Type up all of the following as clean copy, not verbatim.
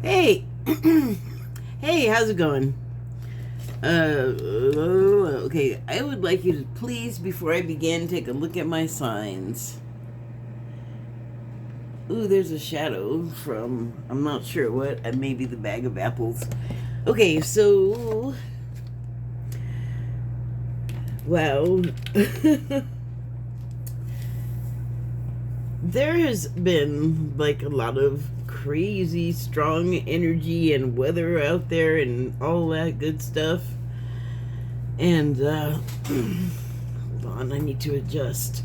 Hey, hey, how's it going? Okay, I would like you to please, before I begin, take a look at my signs. Ooh, there's a shadow from, I'm not sure what, maybe the bag of apples. Okay, so, well, there has been like a lot of crazy strong energy and weather out there and all that good stuff. And hold on, I need to adjust.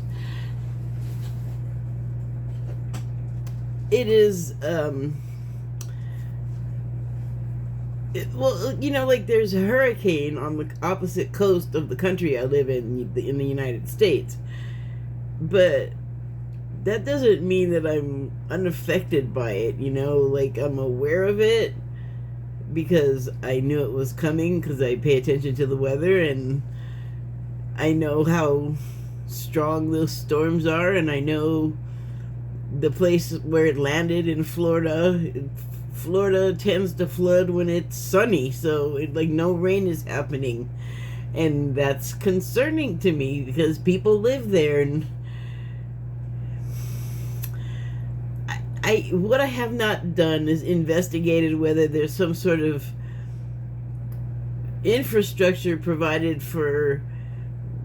It is well, like there's a hurricane on the opposite coast of the country I live in the United States. But that doesn't mean that I'm unaffected by it, like I'm aware of it because I knew it was coming because I pay attention to the weather and I know how strong those storms are, and I know the place where it landed in Florida. Florida tends to flood when it's sunny, so like no rain is happening, and that's concerning to me because people live there. And what I have not done is investigated whether there's some sort of infrastructure provided for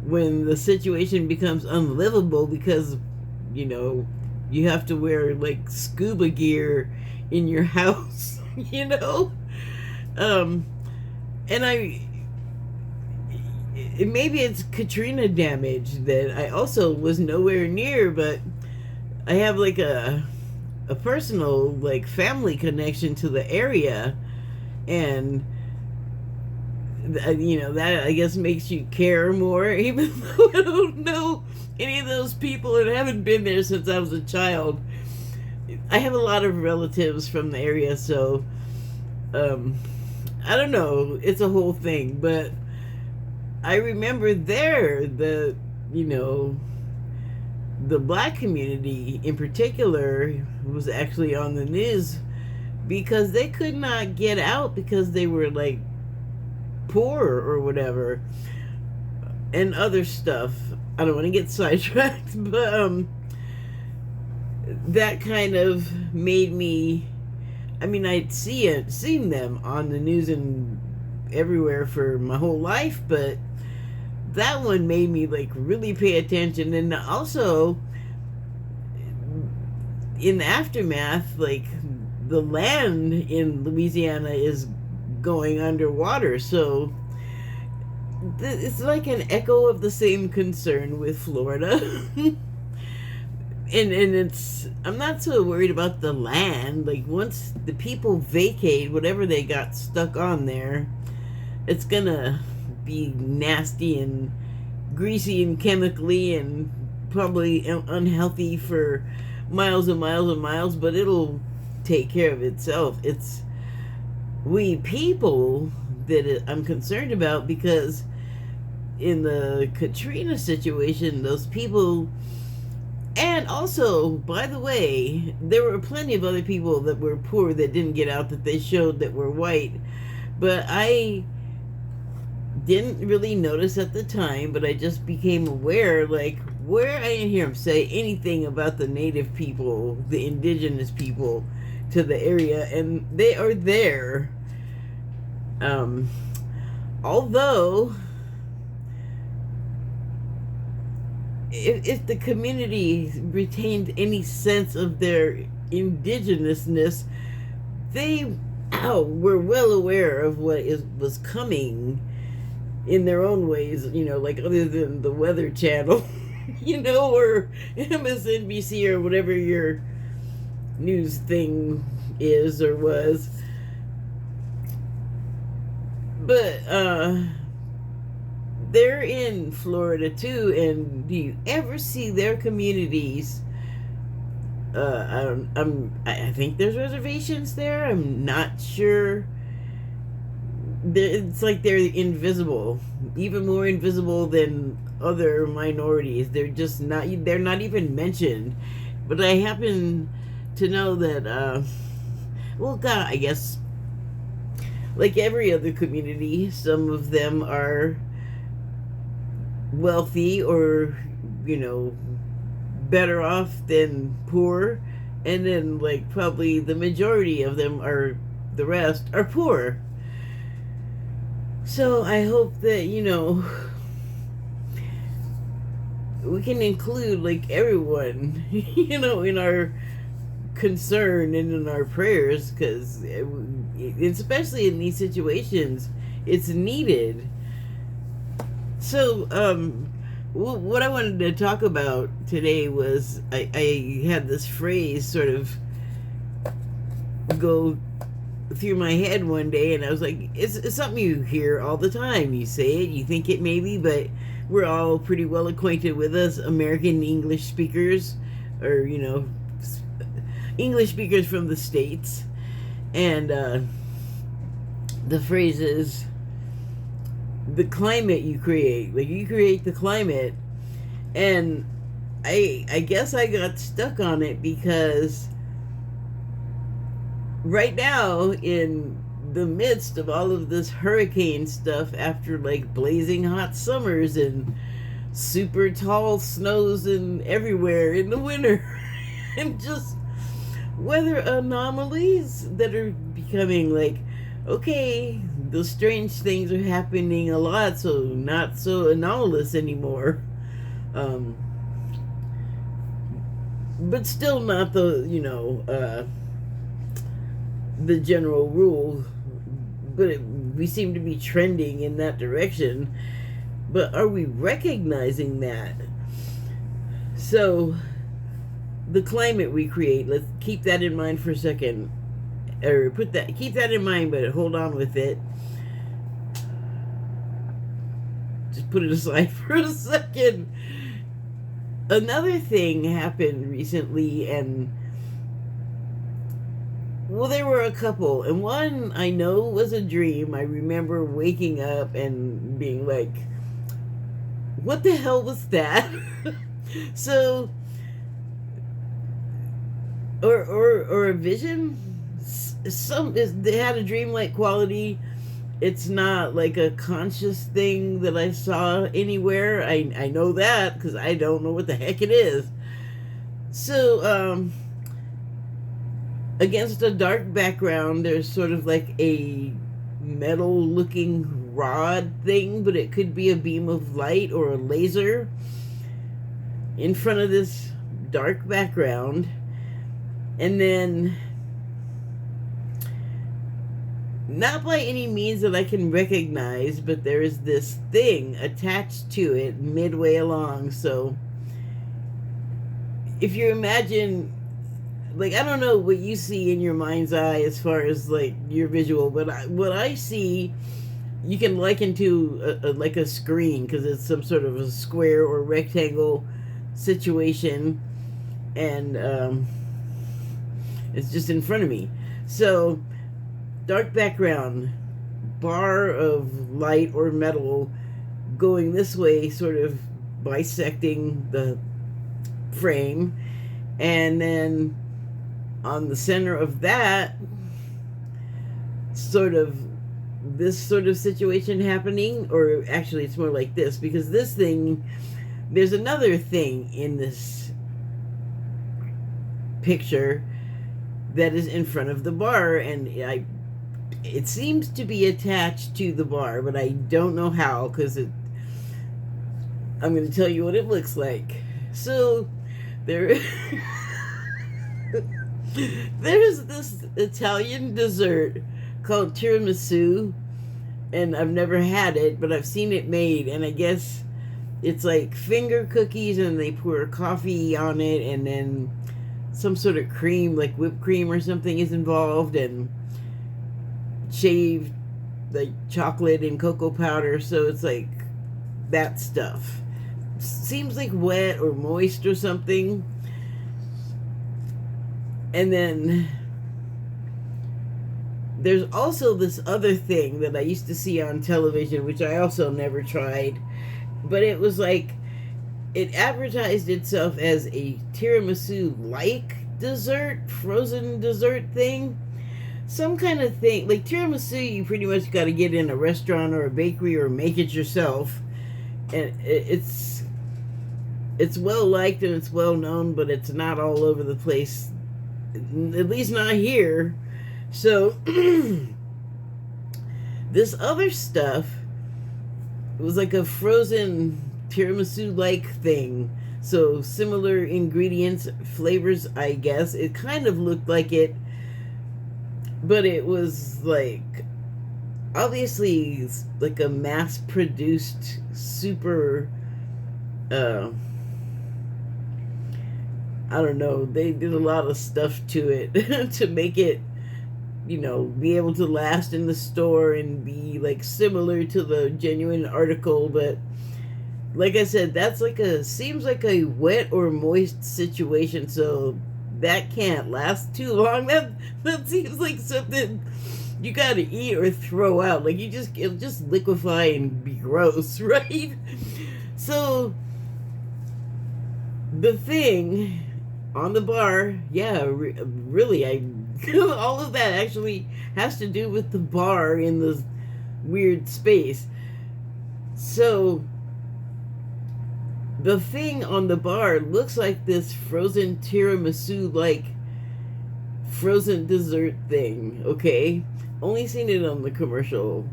when the situation becomes unlivable, because you have to wear like scuba gear in your house. um and maybe it's Katrina damage that I also was nowhere near, but I have like a personal, like, family connection to the area, and that I guess makes you care more, even though I don't know any of those people and haven't been there since I was a child. I have a lot of relatives from the area, so I don't know, it's a whole thing. But I remember there the black community in particular was actually on the news because they could not get out because they were like poor or whatever and other stuff. I don't want to get sidetracked, but that kind of made me, I mean, I'd seen them on the news and everywhere for my whole life, but that one made me like really pay attention. And also in the aftermath, like the land in Louisiana is going underwater, so it's like an echo of the same concern with Florida. and it's, I'm not so worried about the land. Like once the people vacate whatever they got stuck on there, it's gonna be nasty and greasy and chemically and probably unhealthy for miles and miles and miles, but it'll take care of itself. It's we people that I'm concerned about, because in the Katrina situation, those people, and also, by the way, there were plenty of other people that were poor that didn't get out, that they showed that were white, but I didn't really notice at the time, but I just became aware, like, where I didn't hear him say anything about the native people, the indigenous people to the area, and they are there. Although, if the community retained any sense of their indigenousness, they were well aware of what was coming in their own ways, like other than the Weather Channel, or MSNBC or whatever your news thing is or was. But they're in Florida too, and do you ever see their communities? I think there's reservations there. I'm not sure. It's like they're invisible, even more invisible than other minorities. They're just not. They're not even mentioned. But I happen to know that Well, God, I guess like every other community, some of them are wealthy or, you know, better off than poor. And then, like, probably the majority of them are, the rest are poor. So I hope that, you know, we can include, like, everyone, you know, in our concern and in our prayers, because especially in these situations, it's needed. So, what I wanted to talk about today was I had this phrase sort of go through my head one day, and I was like, it's something you hear all the time. You say it, you think it maybe, but we're all pretty well acquainted with us American English speakers, or, you know, English speakers from the States. And the phrase is, the climate you create. Like, you create the climate. And I guess I got stuck on it because right now, in the midst of all of this hurricane stuff, after like blazing hot summers and super tall snows and everywhere in the winter, and just weather anomalies that are becoming like, okay, those strange things are happening a lot, so not so anomalous anymore. But still not the, you know, the general rule. But we seem to be trending in that direction. But are we recognizing that? So, the climate we create, let's keep that in mind for a second. Or keep that in mind, but hold on with it. Just put it aside for a second. Another thing happened recently, and well, there were a couple, and one I know was a dream. I remember waking up and being like, what the hell was that? So, or a vision. They had a dreamlike quality. It's not like a conscious thing that I saw anywhere. I know that because I don't know what the heck it is. So, against a dark background, there's sort of like a metal looking rod thing, but it could be a beam of light or a laser in front of this dark background. And then, not by any means that I can recognize, but there is this thing attached to it midway along. So if you imagine, like, I don't know what you see in your mind's eye as far as like your visual, but what I see, you can liken to like a screen, because it's some sort of a square or rectangle situation, and it's just in front of me. So, dark background, bar of light or metal going this way, sort of bisecting the frame, and then on the center of that, sort of this sort of situation happening, or actually it's more like this, because this thing, there's another thing in this picture that is in front of the bar, and it seems to be attached to the bar, but I don't know how, because I'm going to tell you what it looks like. So there's this Italian dessert called tiramisu, and I've never had it, but I've seen it made, and I guess it's like finger cookies, and they pour coffee on it, and then some sort of cream, like whipped cream or something, is involved, and shaved like chocolate and cocoa powder. So it's like that stuff. Seems like wet or moist or something. And then there's also this other thing that I used to see on television, which I also never tried, but it was like, it advertised itself as a tiramisu-like dessert, frozen dessert thing, some kind of thing. Like tiramisu, you pretty much got to get in a restaurant or a bakery or make it yourself. And it's well liked and it's well known, but it's not all over the place, at least not here. So this other stuff, it was like a frozen tiramisu like thing. So similar ingredients, flavors, I guess. It kind of looked like it, but it was like obviously like a mass produced super I don't know, they did a lot of stuff to it to make it, you know, be able to last in the store and be like similar to the genuine article. But like I said, that's like seems like a wet or moist situation, so that can't last too long. That seems like something you gotta eat or throw out. Like it'll just liquefy and be gross, right? So the thing on the bar, yeah, really, all of that actually has to do with the bar in this weird space. So the thing on the bar looks like this frozen tiramisu, like frozen dessert thing, okay? Only seen it on the commercial.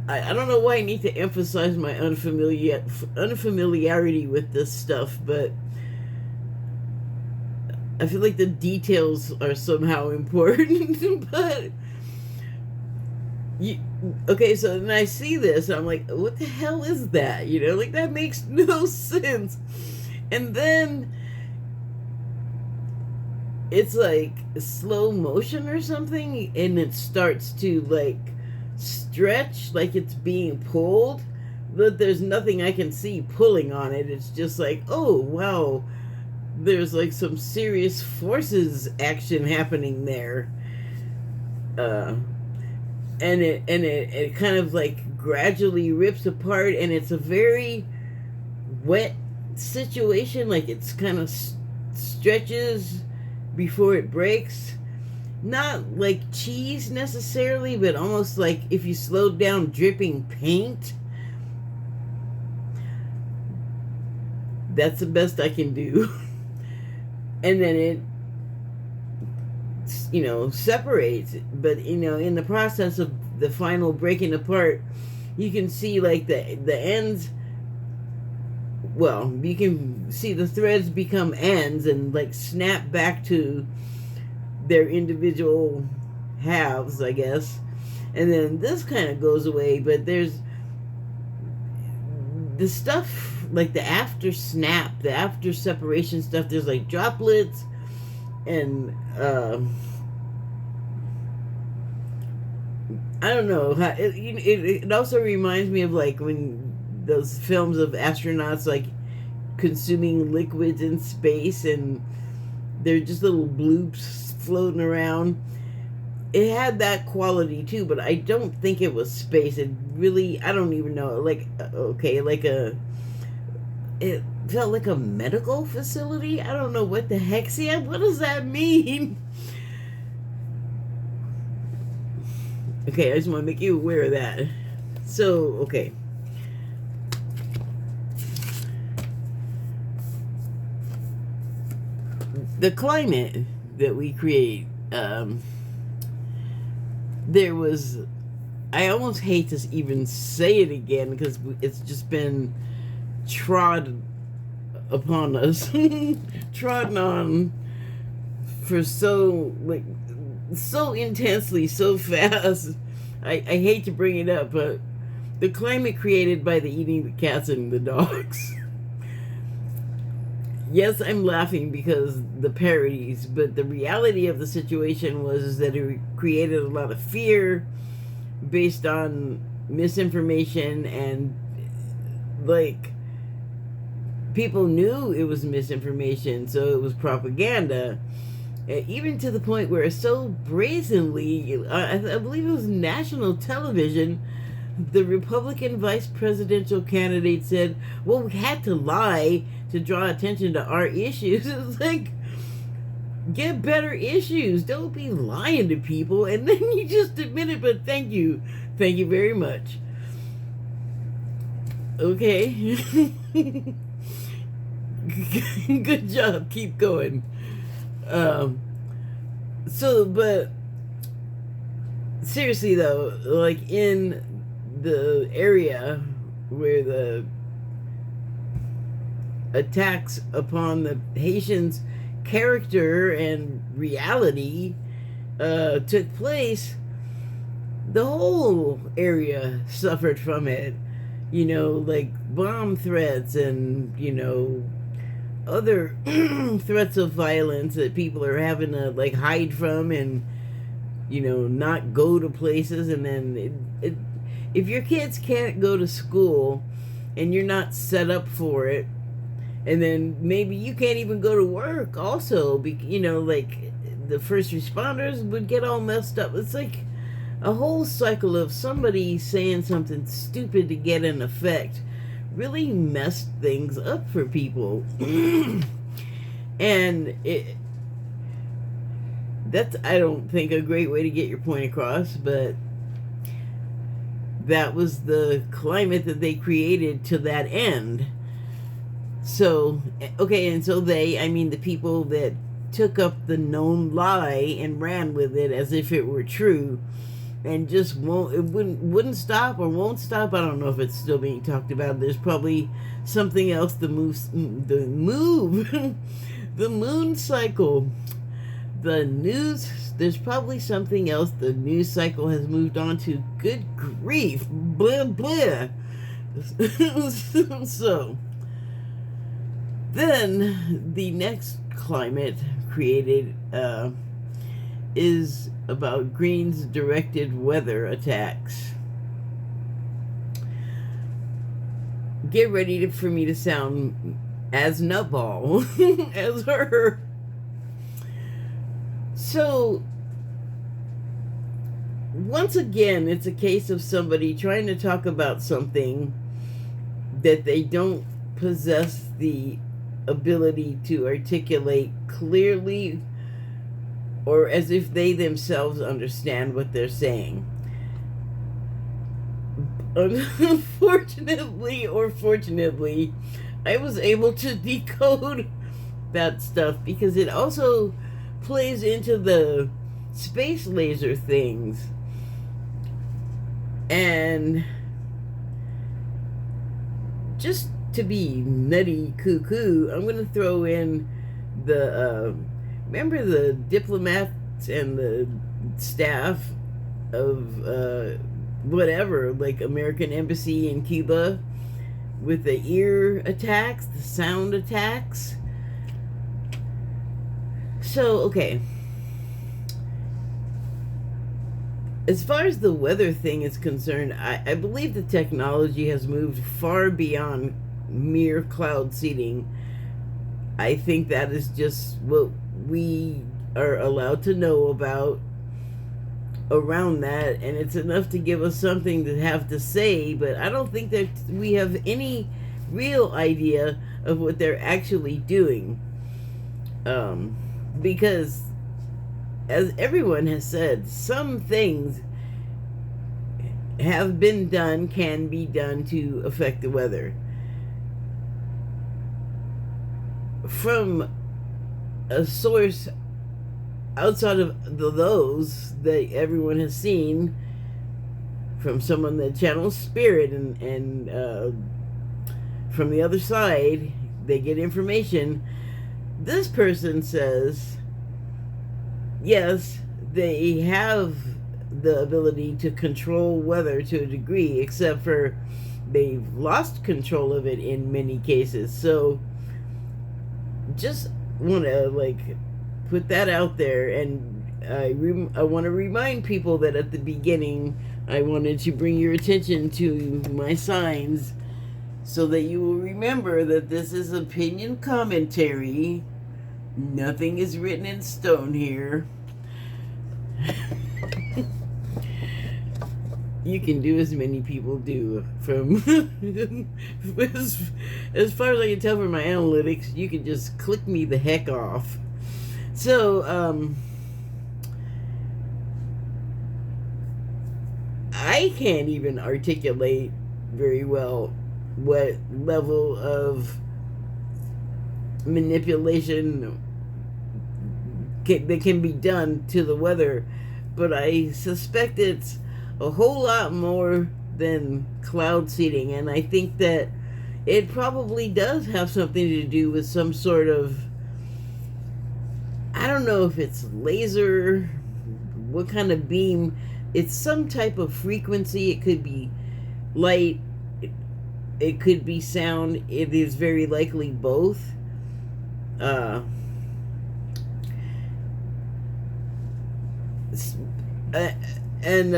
I don't know why I need to emphasize my unfamiliarity with this stuff, but I feel like the details are somehow important. But okay, so then I see this, and I'm like, what the hell is that? You know, like that makes no sense. And then it's like slow motion or something, and it starts to like stretch like it's being pulled, but there's nothing I can see pulling on it. It's just like, oh wow, there's like some serious forces action happening there. And it kind of like gradually rips apart, and it's a very wet situation. Like it's kind of stretches before it breaks. Not like cheese necessarily, but almost like if you slowed down dripping paint. That's the best I can do. And then it, you know, separates. But, you know, in the process of the final breaking apart, you can see like the ends, well, you can see the threads become ends and like snap back to their individual halves, I guess. And then this kind of goes away, but there's the stuff like the after snap, the after separation stuff. There's like droplets, and I don't know. It also reminds me of like when those films of astronauts like consuming liquids in space, and they're just little bloops floating around. It had that quality too, but I don't think it was space. It really, I don't even know. Like, okay, like it felt like a medical facility. I don't know what the heck. See, what does that mean? Okay, I just want to make you aware of that. So, okay. The climate that we create, there was, I almost hate to even say it again because it's just been trod upon us, trodden on for so, like, so intensely, so fast. I hate to bring it up, but the climate created by the eating the cats and the dogs. Yes, I'm laughing because the parodies, but the reality of the situation was that it created a lot of fear based on misinformation, and like people knew it was misinformation, so it was propaganda. Even to the point where so brazenly, I believe it was national television, the Republican vice presidential candidate said, well, we had to lie to draw attention to our issues. It's like, Get better issues. Don't be lying to people and then you just admit it, but thank you. Thank you very much. Okay. Good job. Keep going. But seriously though, like in the area where the attacks upon the Haitians' character and reality took place, the whole area suffered from it. You know, like bomb threats and, you know, other threats of violence that people are having to like hide from and, you know, not go to places. And then if your kids can't go to school and you're not set up for it, and then maybe you can't even go to work also, you know, like the first responders would get all messed up. It's like a whole cycle of somebody saying something stupid to get an effect really messed things up for people. And that's, I don't think, a great way to get your point across, but that was the climate that they created to that end. So, okay, and so I mean the people that took up the known lie and ran with it as if it were true, and just wouldn't stop or won't stop. I don't know if it's still being talked about. There's probably something else. The moon cycle, the news. There's probably something else the news cycle has moved on to. Good grief, blah blah. So then the next climate created is about Green's directed weather attacks. Get ready for me to sound as nutball as her. So once again, it's a case of somebody trying to talk about something that they don't possess the ability to articulate clearly, or as if they themselves understand what they're saying. Unfortunately or fortunately, I was able to decode that stuff because it also plays into the space laser things. And just to be nutty cuckoo, I'm going to throw in the remember the diplomats and the staff of whatever, like American Embassy in Cuba, with the ear attacks, the sound attacks. So, okay. As far as the weather thing is concerned, I believe the technology has moved far beyond mere cloud seeding. I think that is just what we are allowed to know about around that, and it's enough to give us something to have to say, but I don't think that we have any real idea of what they're actually doing. Because as everyone has said, some things have been done, can be done to affect the weather. From a source outside of those that everyone has seen, from someone that channels spirit and from the other side, they get information. This person says, yes, they have the ability to control weather to a degree, except for they've lost control of it in many cases. So just want to like put that out there, and I want to remind people that at the beginning I wanted to bring your attention to my signs so that you will remember that this is opinion commentary. Nothing is written in stone here. You can do as many people do. From as far as I can tell from my analytics, you can just click me the heck off. So, I can't even articulate very well what level of manipulation that can be done to the weather, but I suspect it's a whole lot more than cloud seeding, and I think that it probably does have something to do with some sort of, I don't know if it's laser, what kind of beam. It's some type of frequency. It could be light, it could be sound. It is very likely both. Uh, and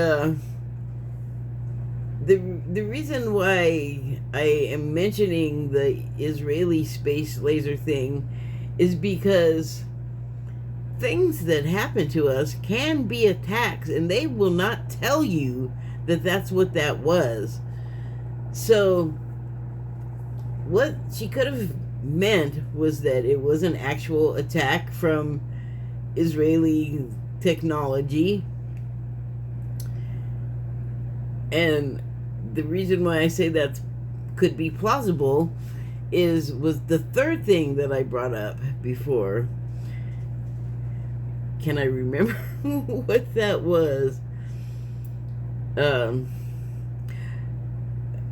the reason why I am mentioning the Israeli space laser thing is because things that happen to us can be attacks, and they will not tell you that that's what that was. So what she could have meant was that it was an actual attack from Israeli technology. And the reason why I say that could be plausible was the third thing that I brought up before. Can I remember what that was?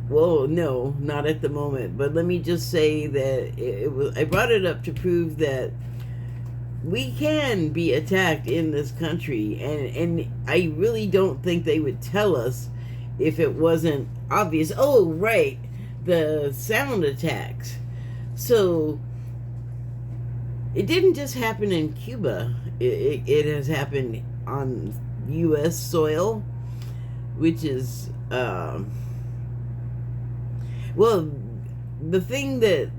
Well, no, not at the moment. But let me just say that it was. I brought it up to prove that we can be attacked in this country, and I really don't think they would tell us if it wasn't obvious. Oh, right, the sound attacks. So it didn't just happen in Cuba. It has happened on U.S. soil, which is well, the thing the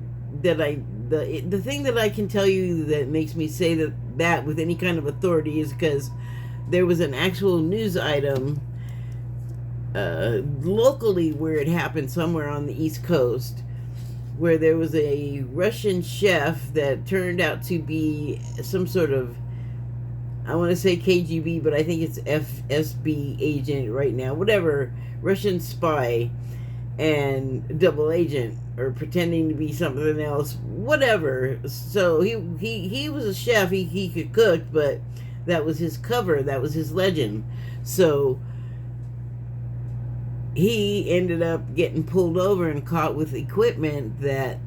thing that I can tell you that makes me say that with any kind of authority is because there was an actual news item locally where it happened, somewhere on the East Coast, where there was a Russian chef that turned out to be some sort of, I want to say KGB, but I think it's FSB agent right now, whatever, Russian spy and double agent, or pretending to be something else, whatever. So he was a chef, he could cook, but that was his cover, that was his legend. So he ended up getting pulled over and caught with equipment that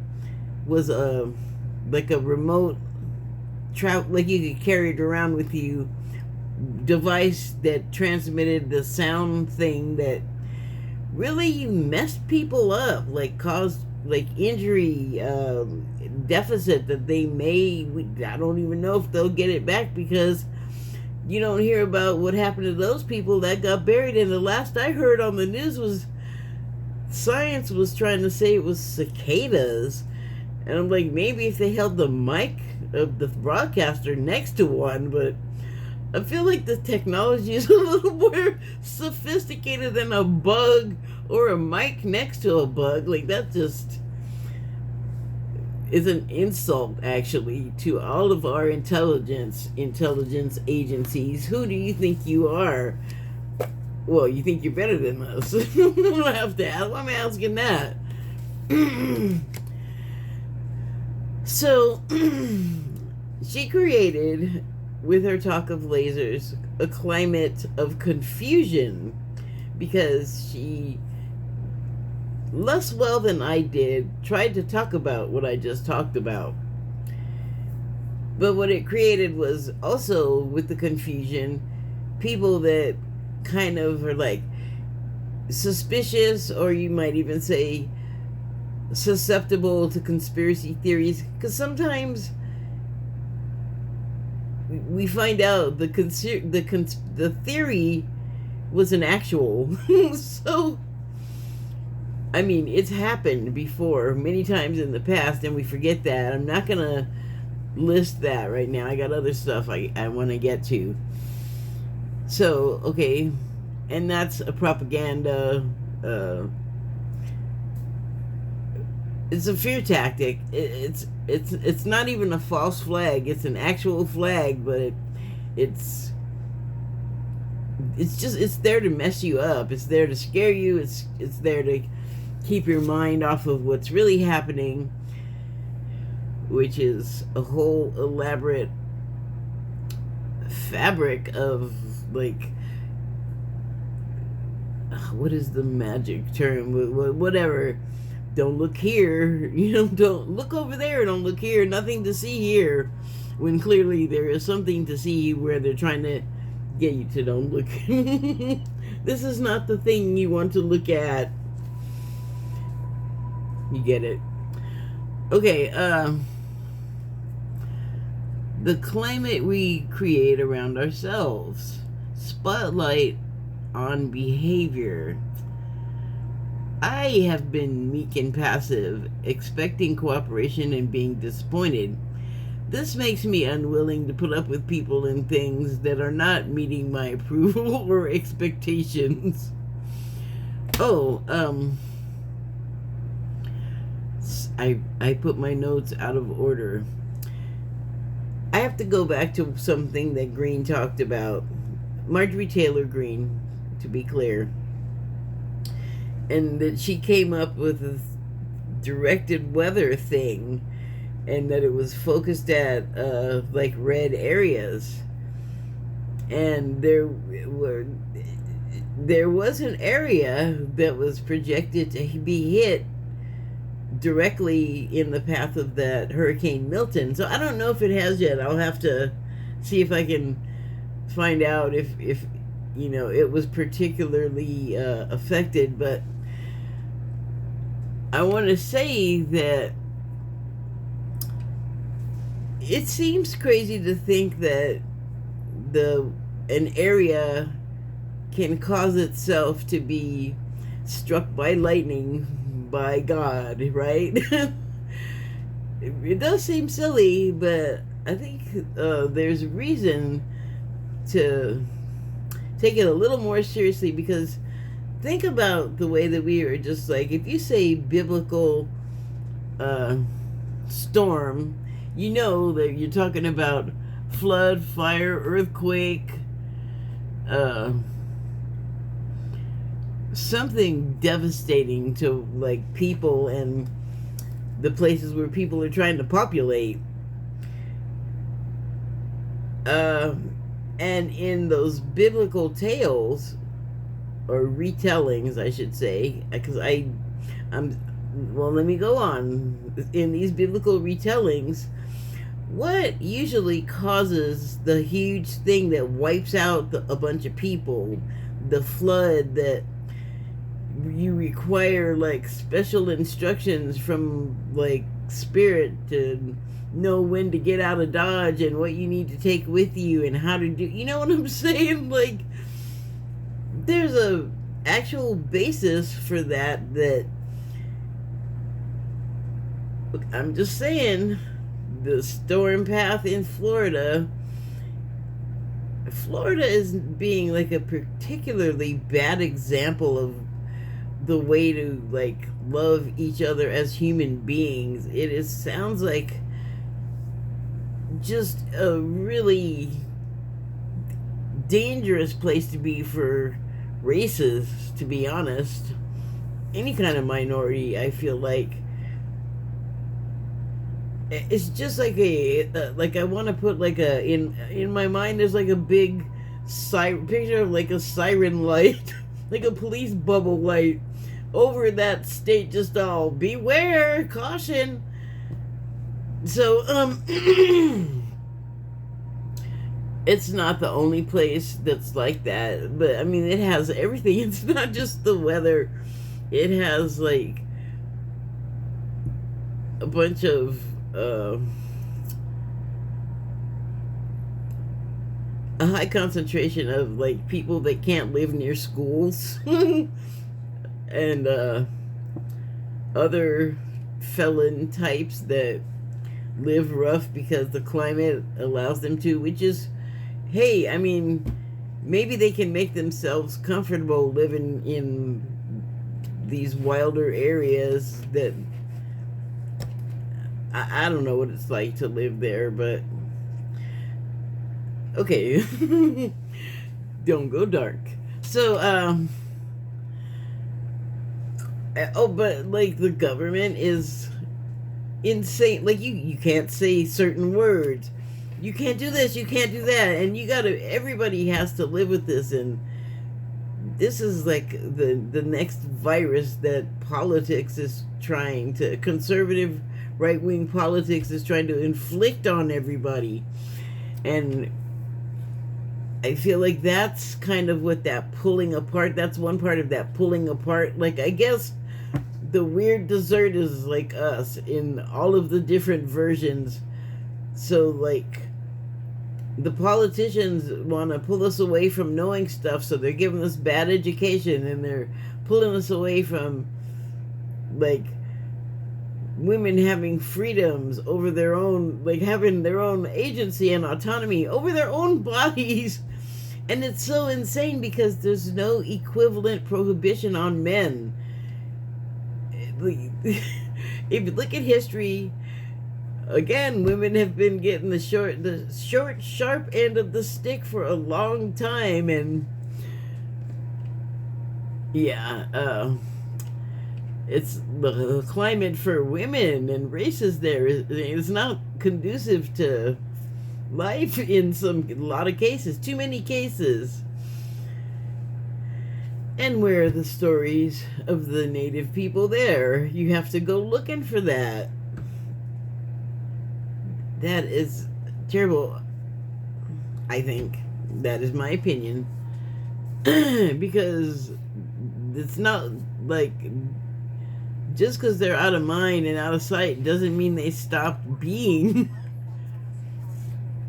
was like a remote like you could carry it around with you, device that transmitted the sound thing that really messed people up, like caused like injury deficit that they I don't even know if they'll get it back, because you don't hear about what happened to those people that got buried. And the last I heard on the news was science was trying to say it was cicadas. And I'm like, maybe if they held the mic of the broadcaster next to one, but I feel like the technology is a little more sophisticated than a bug or a mic next to a bug. Like, that just is an insult, actually, to all of our intelligence agencies. Who do you think you are? Well, you think you're better than us. I don't have to ask. I'm asking that. So, she created, with her talk of lasers, a climate of confusion, because she, less well than I did, tried to talk about what I just talked about. But what it created was also, with the confusion, people that kind of are like suspicious, or you might even say susceptible to conspiracy theories, because sometimes we find out the theory was an actual. So, I mean, it's happened before many times in the past, and we forget that. I'm not gonna list that right now. I got other stuff I want to get to. So, okay, and that's a propaganda. It's a fear tactic. it's not even a false flag. It's an actual flag, but it's it's there to mess you up. It's there to scare you. It's there to keep your mind off of what's really happening, which is a whole elaborate fabric of, like, what is the magic term? Whatever. Don't look here. Don't look over there. Don't look here. Nothing to see here. When clearly there is something to see where they're trying to get you to don't look. This is not the thing you want to look at. You get it? Okay, the climate we create around ourselves. Spotlight on behavior. I have been meek and passive, expecting cooperation and being disappointed. This makes me unwilling to put up with people and things that are not meeting my approval or expectations. Oh, I put my notes out of order. I have to go back to something that Greene talked about. Marjorie Taylor Greene, to be clear. And that she came up with a directed weather thing, and that it was focused at like red areas. And there was an area that was projected to be hit directly in the path of that Hurricane Milton. So I don't know if it has yet. I'll have to see if I can find out if it was particularly affected. But I want to say that it seems crazy to think that an area can cause itself to be struck by lightning by God, right? It does seem silly, but I think there's reason to take it a little more seriously, because think about the way that we are just like, if you say biblical storm, you know that you're talking about flood, fire, earthquake, something devastating to, like, people and the places where people are trying to populate. And in those biblical tales, or retellings, I should say, because let me go on. In these biblical retellings, what usually causes the huge thing that wipes out a bunch of people, the flood that you require, like, special instructions from, like, spirit to know when to get out of Dodge and what you need to take with you and how to do, you know what I'm saying? Like, there's a actual basis for that I'm just saying, the storm path in Florida is being, like, a particularly bad example of the way to, like, love each other as human beings. Sounds like just a really dangerous place to be for races, to be honest. Any kind of minority, I feel like. It's just like I want to put, like, in my mind, there's, like, a big picture of, like, a siren light, like a police bubble light over that state, just all beware, caution. So it's not the only place that's like that, but I mean, it has everything. It's not just the weather. It has, like, a bunch of a high concentration of, like, people that can't live near schools and other felon types that live rough because the climate allows them to, which is, hey, I mean, maybe they can make themselves comfortable living in these wilder areas that I don't know what it's like to live there, but okay. Don't go dark. So, oh, but like the government is insane. Like you can't say certain words. You can't do this, you can't do that, and everybody has to live with this. And this is like the next virus that politics is trying to, conservative right-wing politics is trying to inflict on everybody. And I feel like that's kind of what that pulling apart, that's one part of that pulling apart. Like, I guess the weird dessert is like us in all of the different versions. So, like, the politicians want to pull us away from knowing stuff, so they're giving us bad education, and they're pulling us away from, like, women having freedoms over their own, like, having their own agency and autonomy over their own bodies. And it's so insane because there's no equivalent prohibition on men. If you look at history, again, women have been getting the short, sharp end of the stick for a long time. And yeah, it's the climate for women and races there is not conducive to life in a lot of cases, too many cases. And where are the stories of the native people there? You have to go looking for that. That is terrible. I think that is my opinion. Because it's not like, just because they're out of mind and out of sight doesn't mean they stop being.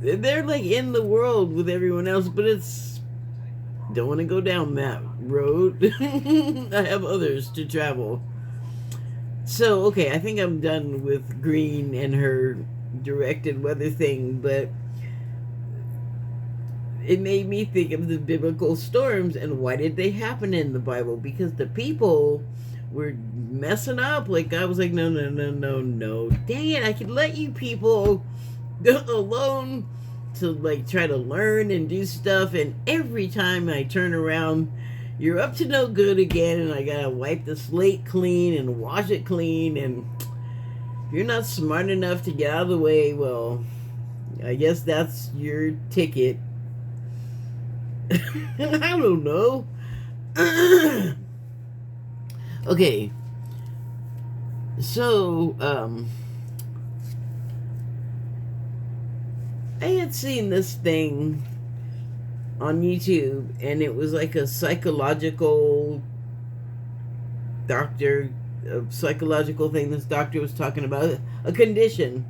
They're like in the world with everyone else, but don't want to go down that road. I have others to travel. So, okay, I think I'm done with Green and her directed weather thing, but it made me think of the biblical storms and why did they happen in the Bible? Because the people were messing up. Like, I was like, no. Dang it, I could let you people alone to, like, try to learn and do stuff, and every time I turn around, you're up to no good again, and I gotta wipe the slate clean and wash it clean, and if you're not smart enough to get out of the way, well, I guess that's your ticket. I don't know. Okay. So, I had seen this thing on YouTube, and it was like a psychological thing this doctor was talking about, a condition.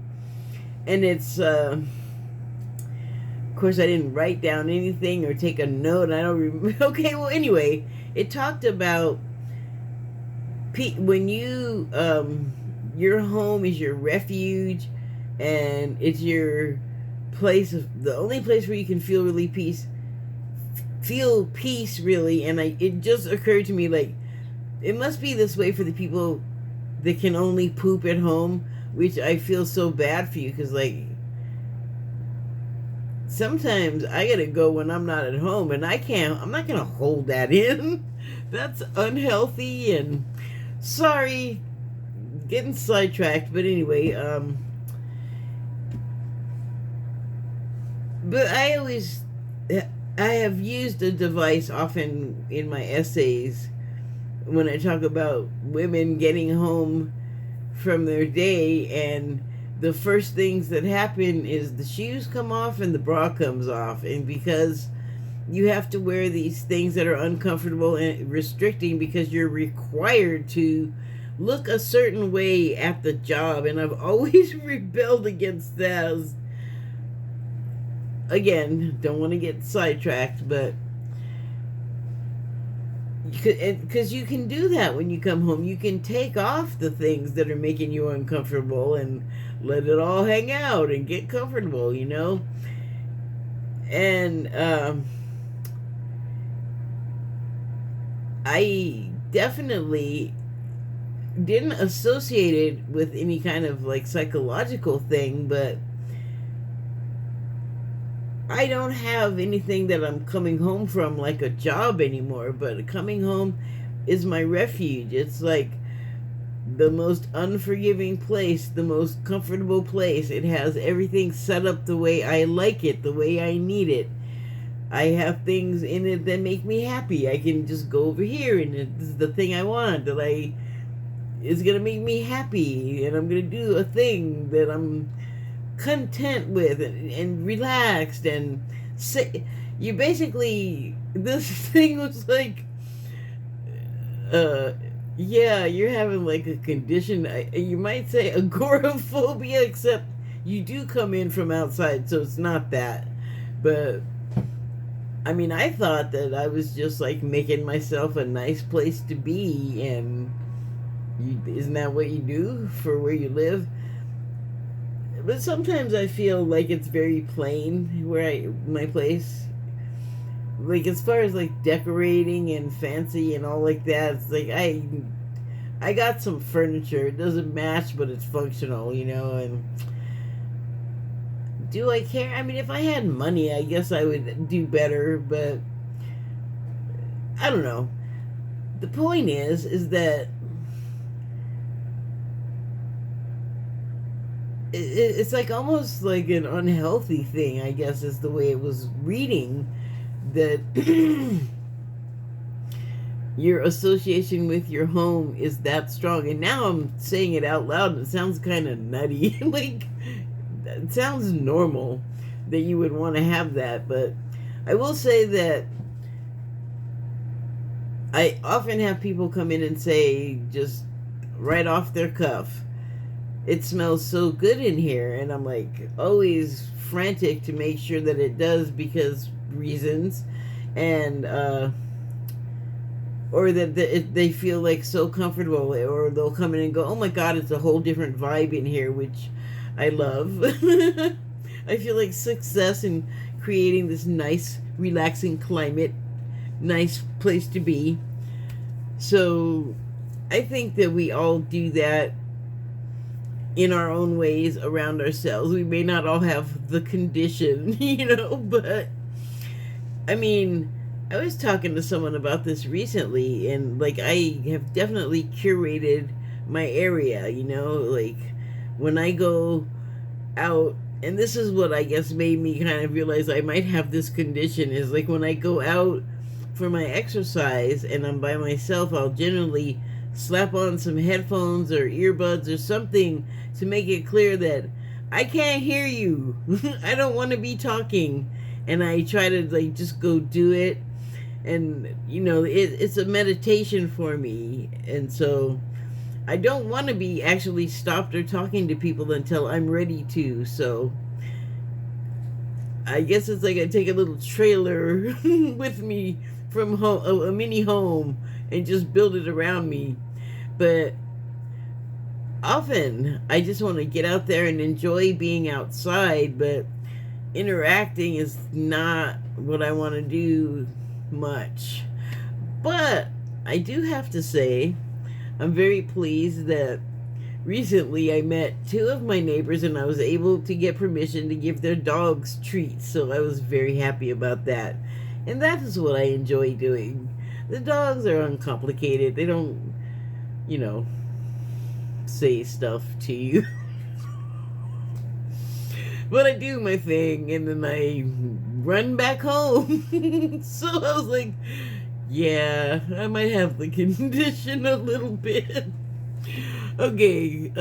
And it's, of course, I didn't write down anything or take a note. I don't remember. Okay, well, anyway, it talked about when you, your home is your refuge, and it's your the only place where you can feel peace really. And it just occurred to me, like, it must be this way for the people that can only poop at home, which I feel so bad for you, because, like, sometimes I gotta go when I'm not at home, and I'm not gonna hold that in. That's unhealthy. And sorry, getting sidetracked, but anyway, but I have used a device often in my essays when I talk about women getting home from their day, and the first things that happen is the shoes come off and the bra comes off. And because you have to wear these things that are uncomfortable and restricting because you're required to look a certain way at the job, and I've always rebelled against that. Again, don't want to get sidetracked, but because you can do that when you come home. You can take off the things that are making you uncomfortable and let it all hang out and get comfortable, you know? And I definitely didn't associate it with any kind of like psychological thing, but I don't have anything that I'm coming home from like a job anymore, but coming home is my refuge. It's like the most unforgiving place, the most comfortable place. It has everything set up the way I like it, the way I need it. I have things in it that make me happy. I can just go over here and this is the thing I want that I is gonna make me happy, and I'm gonna do a thing that I'm content with and relaxed and say. You basically, this thing was like, uh, yeah, you're having like a condition. You might say agoraphobia, except you do come in from outside, so it's not that. But I mean, I thought that I was just like making myself a nice place to be, and isn't that what you do for where you live? But sometimes I feel like it's very plain my place. Like as far as like decorating and fancy and all like that, it's like I got some furniture. It doesn't match, but it's functional, and do I care? I mean, if I had money, I guess I would do better, but I don't know. The point is that it's like almost like an unhealthy thing, I guess, is the way it was reading, that your association with your home is that strong. And now I'm saying it out loud and it sounds kind of nutty. Like, it sounds normal that you would want to have that, but I will say that I often have people come in and say, just right off their cuff, it smells so good in here. And I'm like always frantic to make sure that it does, because reasons. And or that they feel like so comfortable, or they'll come in and go, oh my god, it's a whole different vibe in here, which I love. I feel like success in creating this nice relaxing climate, nice place to be. So I think that we all do that in our own ways around ourselves. We may not all have the condition, but I mean, I was talking to someone about this recently, and like I have definitely curated my area, like when I go out, and this is what I guess made me kind of realize I might have this condition, is like when I go out for my exercise and I'm by myself, I'll generally slap on some headphones or earbuds or something to make it clear that I can't hear you. I don't want to be talking. And I try to like just go do it. And it's a meditation for me. And so I don't want to be actually stopped or talking to people until I'm ready to. So I guess it's like I take a little trailer with me from home, a mini home, and just build it around me. But often I just want to get out there and enjoy being outside, but interacting is not what I want to do much. But I do have to say, I'm very pleased that recently I met two of my neighbors and I was able to get permission to give their dogs treats. So I was very happy about that. And that is what I enjoy doing. The dogs are uncomplicated. They don't, say stuff to you. But I do my thing and then I run back home. So I was like, yeah, I might have the condition a little bit. Okay,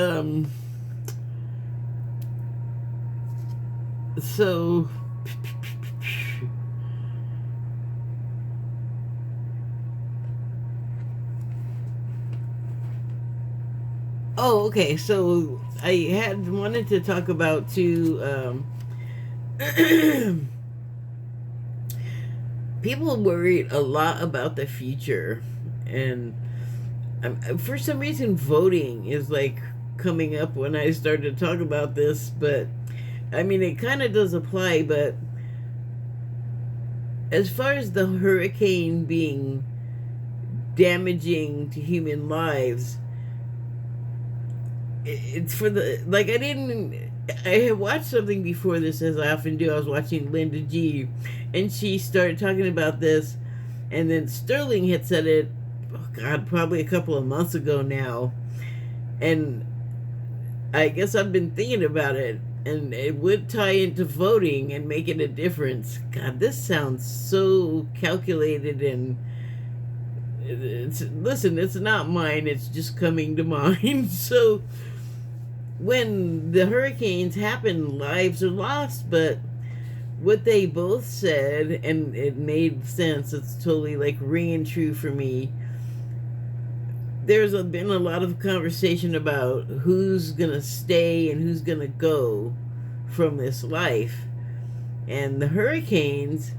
so okay, so I had wanted to talk about two people worried a lot about the future, and for some reason voting is like coming up when I started to talk about this. But I mean, it kind of does apply. But as far as the hurricane being damaging to human lives, it's for the, like, I had watched something before this, as I often do. I was watching Linda G, and she started talking about this, and then Sterling had said it, oh God, probably a couple of months ago now, and I guess I've been thinking about it, and it would tie into voting and making a difference. God, this sounds so calculated, and listen, it's not mine, it's just coming to mind. So when the hurricanes happen, lives are lost, but what they both said, and it made sense, it's totally like ringing true for me. Been a lot of conversation about who's gonna stay and who's gonna go from this life. And the hurricanes,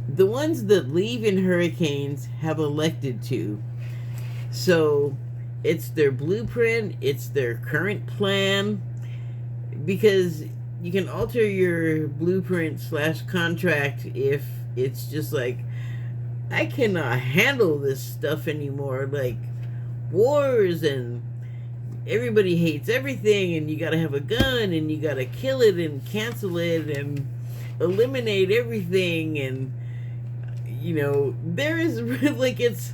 the ones that leave in hurricanes have elected to. So it's their blueprint, it's their current plan, because you can alter your blueprint / contract if it's just like, I cannot handle this stuff anymore, like wars, and everybody hates everything, and you gotta have a gun, and you gotta kill it and cancel it and eliminate everything, and there is like, it's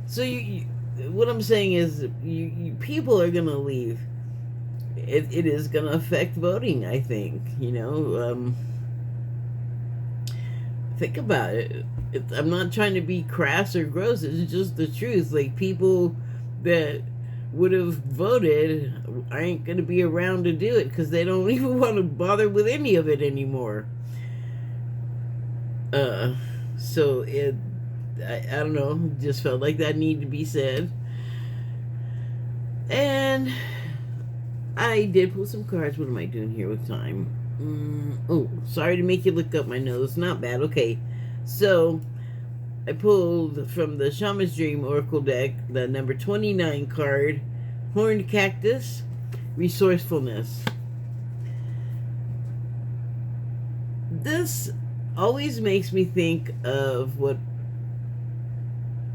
so what I'm saying is, people are gonna leave. It is gonna affect voting, I think. Think about it. I'm not trying to be crass or gross. It's just the truth. Like, people that would have voted ain't gonna be around to do it because they don't even want to bother with any of it anymore. So I don't know. Just felt like that needed to be said. And I did pull some cards. What am I doing here with time? Oh, sorry to make you look up my nose. Not bad. Okay. So, I pulled from the Shaman's Dream Oracle deck the number 29 card, Horned Cactus, Resourcefulness. This always makes me think of what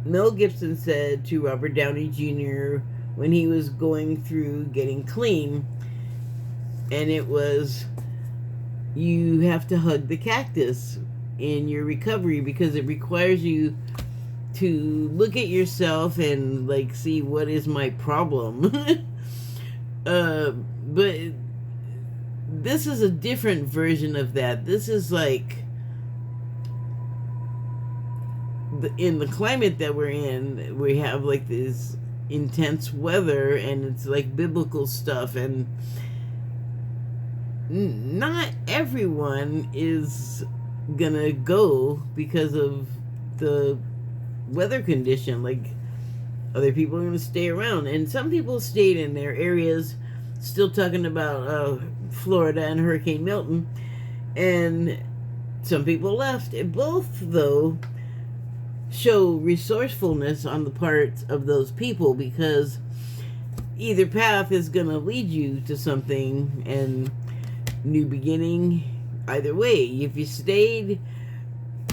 Mel Gibson said to Robert Downey Jr. when he was going through getting clean, and it was, you have to hug the cactus in your recovery because it requires you to look at yourself and like see what is my problem. But this is a different version of that. This is like, in the climate that we're in, we have like this intense weather, and it's like biblical stuff, and not everyone is gonna go because of the weather condition. Like, other people are gonna stay around, and some people stayed in their areas. Still talking about Florida and Hurricane Milton, and some people left. And both, though, show resourcefulness on the part of those people, because either path is gonna lead you to something, and new beginning either way. If you stayed,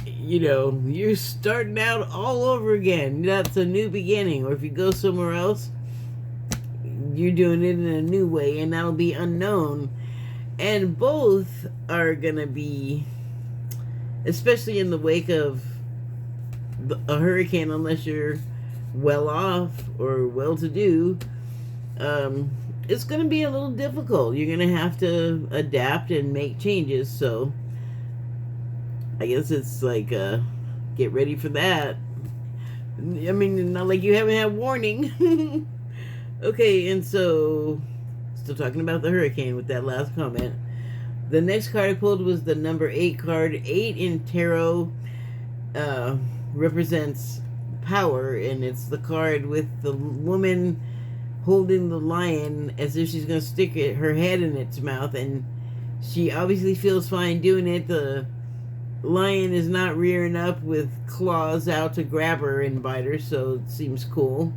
you're starting out all over again. That's a new beginning. Or if you go somewhere else, you're doing it in a new way, and that'll be unknown. And both are gonna be, especially in the wake of a hurricane, unless you're well off or well to do, it's going to be a little difficult. You're going to have to adapt and make changes. So I guess it's like, get ready for that. I mean, not like you haven't had warning. Okay, and so, still talking about the hurricane with that last comment. The next card I pulled was the number 8 card. 8 in tarot represents power, and it's the card with the woman holding the lion as if she's going to stick her head in its mouth, and she obviously feels fine doing it. The lion is not rearing up with claws out to grab her and bite her, so it seems cool.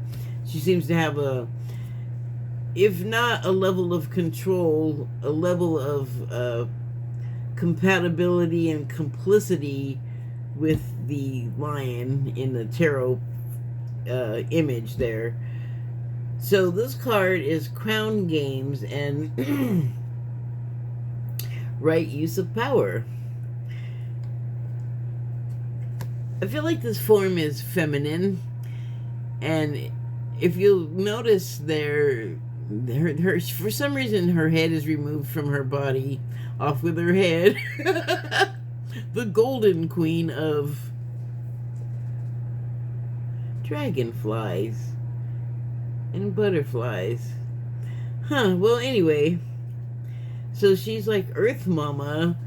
She seems to have if not a level of control, a level of compatibility and complicity with the lion in the tarot image there. So this card is Crown Games and Right Use of Power. I feel like this form is feminine, and if you'll notice her for some reason her head is removed from her body. Off with her head. The golden queen of dragonflies and butterflies. Well, anyway, so she's like Earth Mama,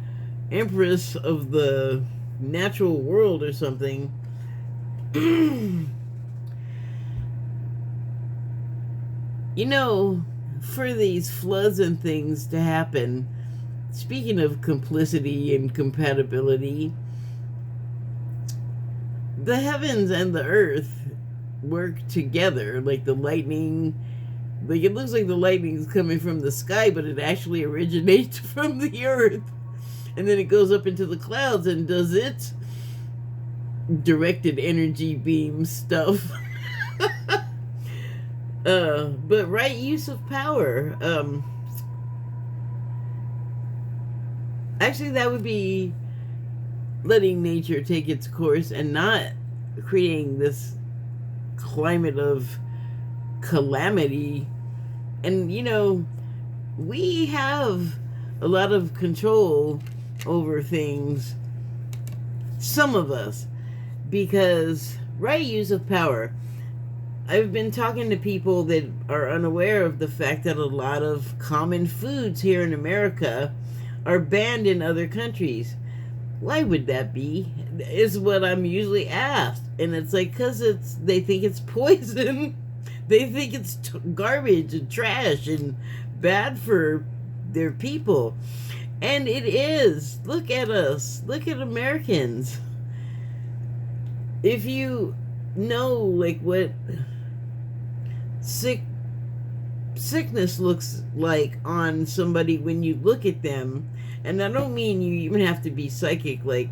Empress of the natural world or something. You know, for these floods and things to happen, speaking of complicity and compatibility, the heavens and the earth work together. Like the lightning, like it looks like the lightning is coming from the sky, but it actually originates from the earth. And then it goes up into the clouds and does its directed energy beam stuff. But right use of power. Actually, that would be letting nature take its course and not creating this climate of calamity. And, you know, we have a lot of control over things, some of us, because right use of power. I've been talking to people that are unaware of the fact that a lot of common foods here in America are banned in other countries. Why would that be? Is what I'm usually asked. And it's like, because they think it's poison. They think it's garbage and trash and bad for their people. And it is. Look at us. Look at Americans. If you know, like, what sickness looks like on somebody when you look at them, and I don't mean you even have to be psychic, like,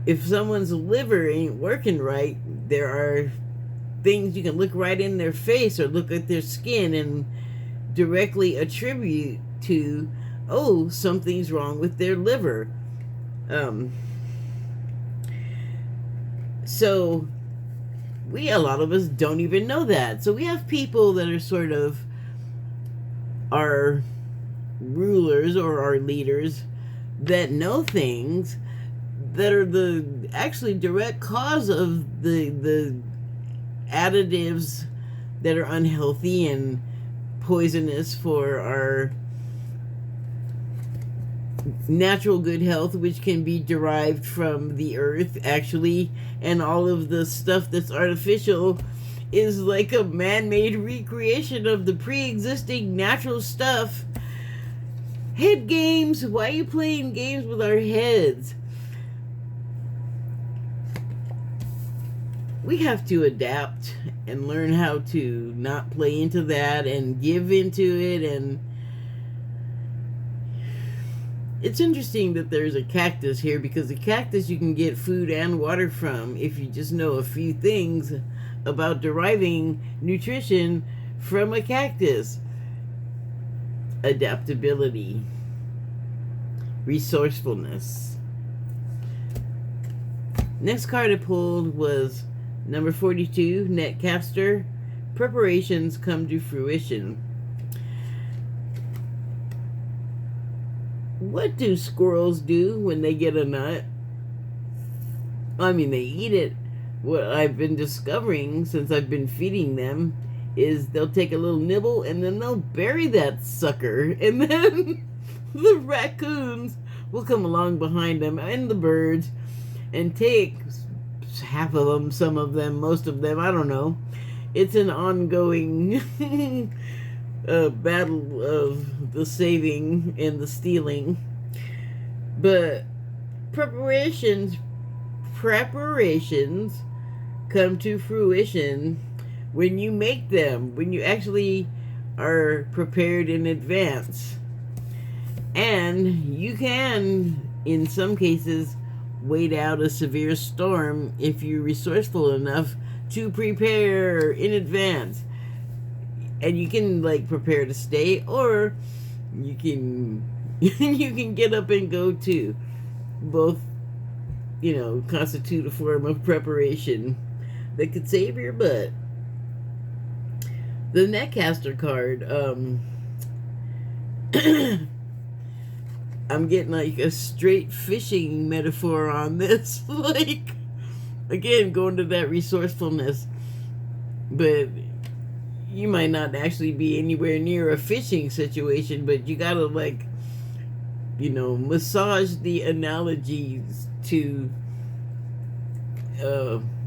if someone's liver ain't working right, there are things you can look right in their face or look at their skin and directly attribute to, oh, something's wrong with their liver. So a lot of us don't even know that. So we have people that are sort of our rulers or our leaders that know things that are the actually direct cause of the additives that are unhealthy and poisonous for our natural good health, which can be derived from the earth actually, and all of the stuff that's artificial is like a man-made recreation of the pre-existing natural stuff. Head games. Why are you playing games with our heads? We have to adapt and learn how to not play into that and give into it. And it's interesting that there's a cactus here, because the cactus you can get food and water from if you just know a few things about deriving nutrition from a cactus. Adaptability, resourcefulness. Next card I pulled was number 42, Netcaster. Preparations come to fruition. What do squirrels do when they get a nut? I mean, they eat it. What I've been discovering since I've been feeding them is they'll take a little nibble and then they'll bury that sucker. And then the raccoons will come along behind them and the birds and take half of them, some of them, most of them, I don't know. It's an ongoing battle of the saving and the stealing. But preparations come to fruition when you make them, when you actually are prepared in advance. And you can, in some cases, wait out a severe storm if you're resourceful enough to prepare in advance. And you can like prepare to stay, or you can you can get up and go too. Both, constitute a form of preparation that could save your butt. The Netcaster card, I'm getting like a straight fishing metaphor on this. Like, again, going to that resourcefulness. But you might not actually be anywhere near a fishing situation, but you gotta, like, massage the analogies to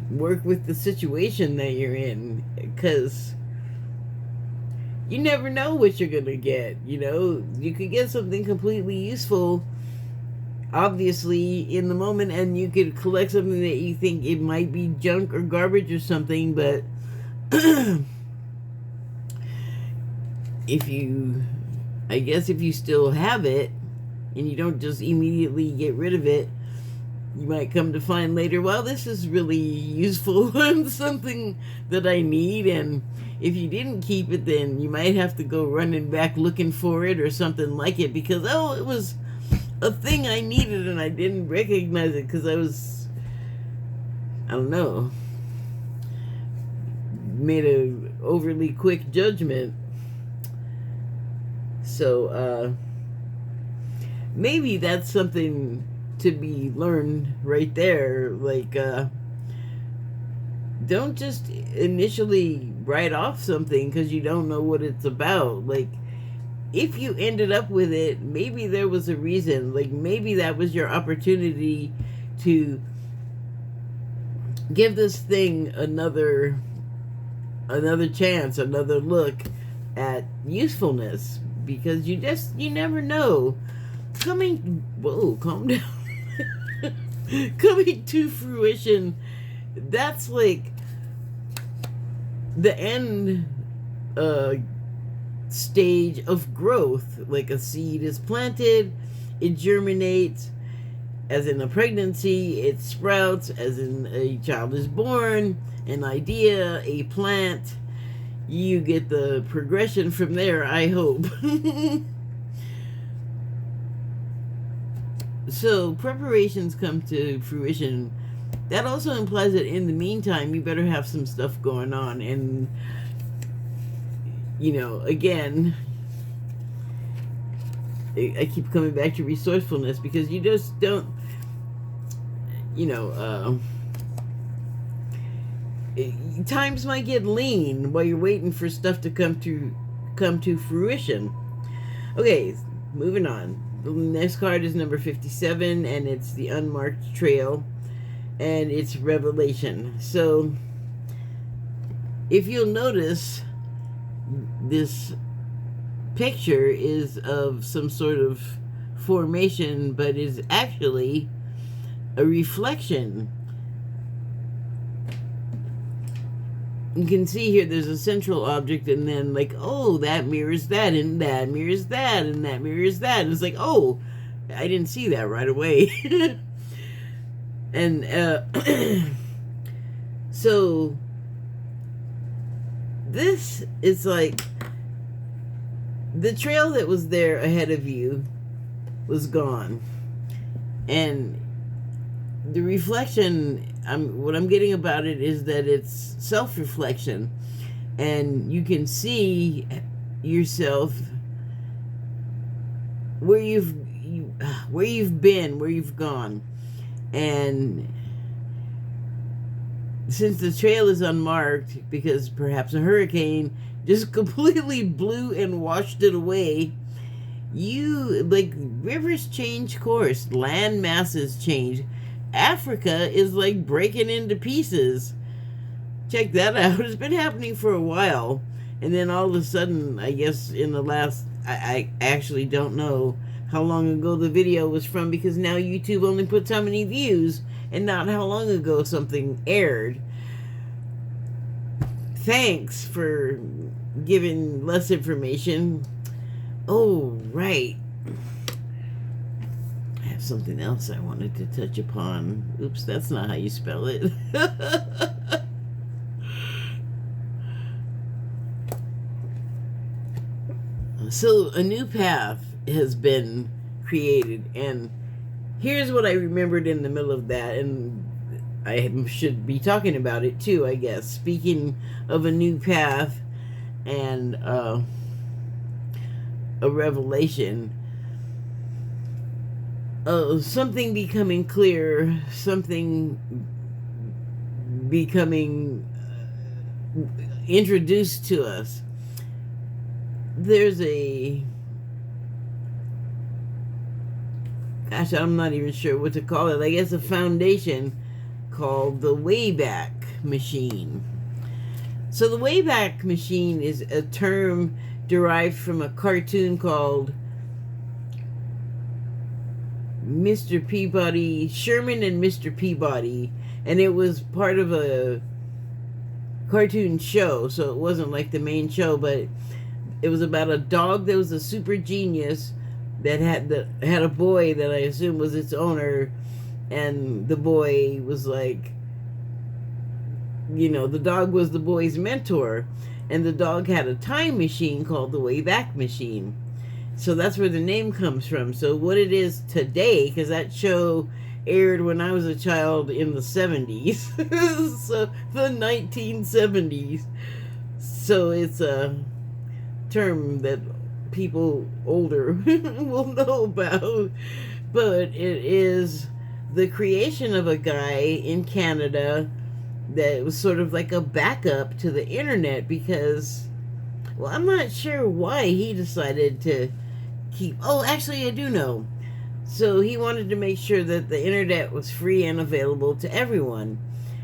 work with the situation that you're in, because you never know what you're gonna get. You could get something completely useful, obviously, in the moment, and you could collect something that you think it might be junk or garbage or something, but if you still have it and you don't just immediately get rid of it, you might come to find later, well, this is really useful and something that I need. And if you didn't keep it, then you might have to go running back looking for it or something like it, because, it was a thing I needed and I didn't recognize it because I don't know, made a overly quick judgment. So maybe that's something to be learned right there. Like, don't just initially write off something because you don't know what it's about. Like, if you ended up with it, maybe there was a reason. Like, maybe that was your opportunity to give this thing another chance, another look at usefulness, because you never know. Calm down. Coming to fruition, that's like the end stage of growth. Like, a seed is planted, it germinates, as in a pregnancy, it sprouts, as in a child is born, an idea, a plant. You get the progression from there, I hope. So preparations come to fruition. That also implies that in the meantime, you better have some stuff going on. And, again, I keep coming back to resourcefulness, because you just don't, times might get lean while you're waiting for stuff to come to fruition. Okay, moving on. The next card is number 57, and it's the Unmarked Trail, and it's Revelation. So, if you'll notice, this picture is of some sort of formation, but is actually a reflection. You can see here there's a central object, and then, like, that mirrors that, and that mirrors that, and that mirrors that. And it's like, I didn't see that right away. And so this is like the trail that was there ahead of you was gone, and the reflection, what I'm getting about it is that it's self-reflection, and you can see yourself where you've been, where you've gone. And since the trail is unmarked, because perhaps a hurricane just completely blew and washed it away, rivers change course, land masses change. Africa is like breaking into pieces. Check that out. It's been happening for a while, and then all of a sudden, I guess in the last, I actually don't know how long ago the video was from, because now YouTube only puts how many views and not how long ago something aired. Thanks for giving less information. Oh, right. I have something else I wanted to touch upon. Oops, that's not how you spell it. So a new path has been created, and here's what I remembered in the middle of that, and I should be talking about it too, I guess. Speaking of a new path and a revelation, something becoming clear, something becoming introduced to us. There's I'm not even sure what to call it. I guess a foundation called the Wayback Machine. So the Wayback Machine is a term derived from a cartoon called Mr. Peabody, Sherman and Mr. Peabody, and it was part of a cartoon show, so it wasn't like the main show, but it was about a dog that was a super genius that had a boy that I assume was its owner, and the boy was like, the dog was the boy's mentor, and the dog had a time machine called the Wayback Machine. So that's where the name comes from. So what it is today, because that show aired when I was a child in the 70s, so the 1970s. So it's a term that people older will know about, but it is the creation of a guy in Canada that was sort of like a backup to the internet, because, well, I'm not sure why he decided to actually I do know. So he wanted to make sure that the internet was free and available to everyone,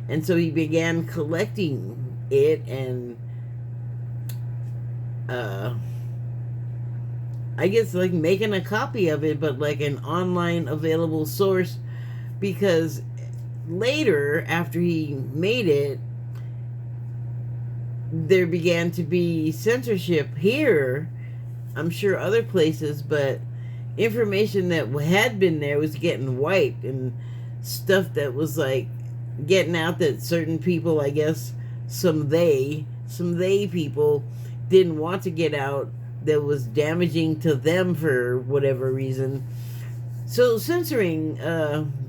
and so he began collecting it and I guess like making a copy of it, but like an online available source, because later, after he made it, there began to be censorship here, I'm sure other places, but information that had been there was getting wiped, and stuff that was like getting out that certain people, I guess some they people didn't want to get out, that was damaging to them for whatever reason. So censoring,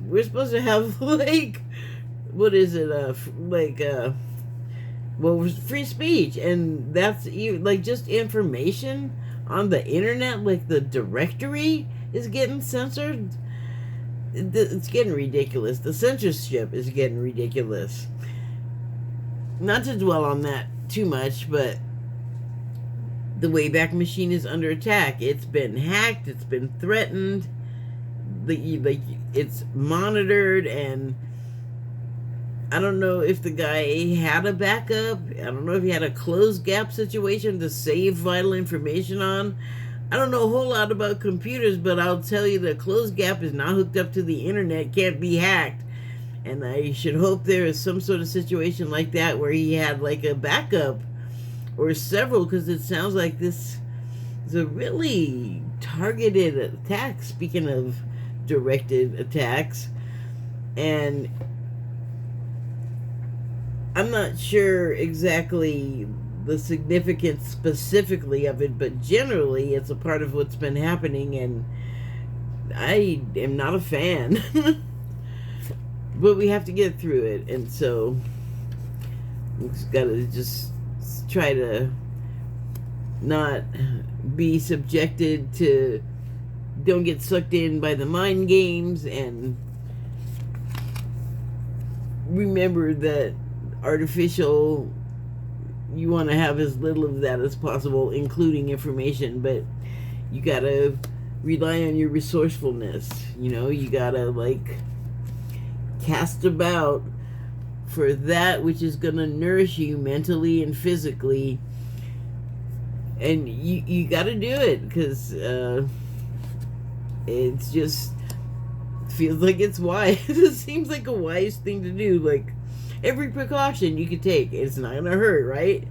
we're supposed to have like, what is it, free speech, and that's like just information on the internet, like the directory is getting censored. It's getting ridiculous. The censorship is getting ridiculous. Not to dwell on that too much, but the Wayback Machine is under attack. It's been hacked. It's been threatened. It's monitored, and I don't know if the guy had a backup. I don't know if he had a closed gap situation to save vital information on. I don't know a whole lot about computers, but I'll tell you that closed gap is not hooked up to the internet, can't be hacked. And I should hope there is some sort of situation like that where he had like a backup or several, because it sounds like this is a really targeted attack, speaking of directed attacks. And I'm not sure exactly the significance specifically of it, but generally it's a part of what's been happening, and I am not a fan. But we have to get through it, and so we just gotta just try to not be subjected to, don't get sucked in by the mind games, and remember that artificial, you want to have as little of that as possible, including information, but you gotta rely on your resourcefulness. You gotta like cast about for that which is gonna nourish you mentally and physically, and you gotta do it, because it's just feels like it's wise. It seems like a wise thing to do. Like, every precaution you could take, it's not gonna hurt, right?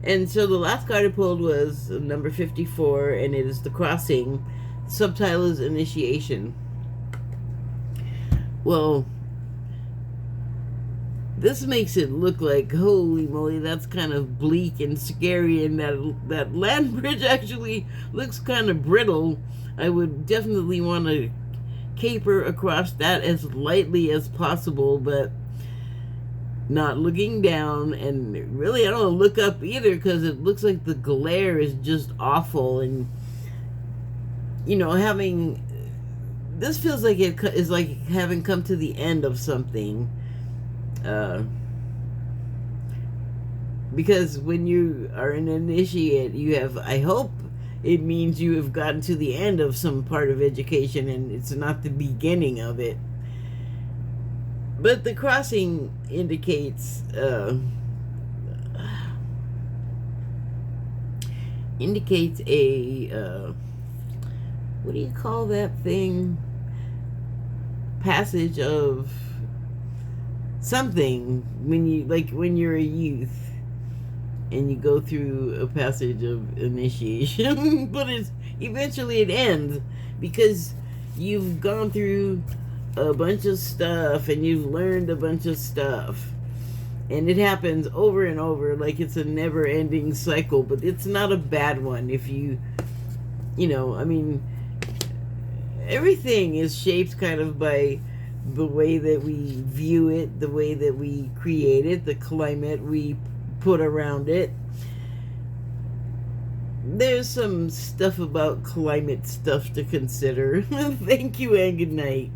And so the last card I pulled was number 54, and it is The Crossing. The subtitle is Initiation. Well, This makes it look like, holy moly, that's kind of bleak and scary, and that land bridge actually looks kind of brittle. I would definitely want to caper across that as lightly as possible, but not looking down, and really I don't want to look up either because it looks like the glare is just awful. And having this feels like it is like having come to the end of something, because when you are an initiate, you have, I hope it means you have gotten to the end of some part of education and it's not the beginning of it. But the crossing indicates a what do you call that thing? Passage of something when you're a youth and you go through a passage of initiation, but eventually it ends because you've gone through a bunch of stuff and you've learned a bunch of stuff, and it happens over and over like it's a never-ending cycle. But it's not a bad one if I mean, everything is shaped kind of by the way that we view it, the way that we create it, the climate we put around it. There's some stuff about climate stuff to consider. Thank you and good night.